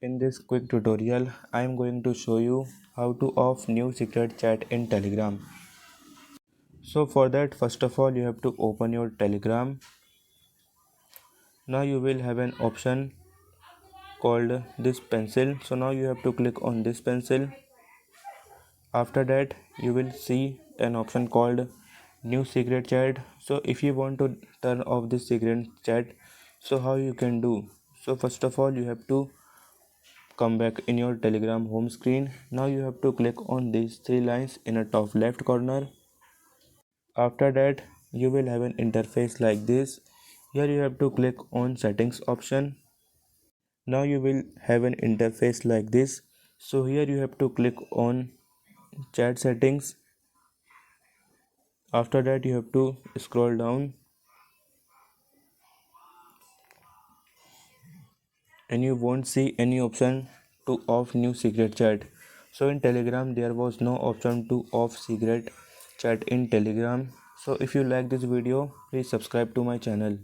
In this quick tutorial, I am going to show you how to off new secret chat in Telegram. So for that, first of all, you have to open your Telegram. Now you will have an option called this pencil. So now you have to click on this pencil. After that, you will see an option called new secret chat. So if you want to turn off this secret chat, so how you can do? So first of all, you have to come back in your Telegram home screen. Now you have to click on these three lines in the top left corner. After that, you will have an interface like this. Here you have to click on settings option. Now you will have an interface like this. So here you have to click on chat settings. After that, you have to scroll down and you won't see any option to off new secret chat. So in Telegram there was no option to off secret chat in Telegram. So if you like this video, please subscribe to my channel.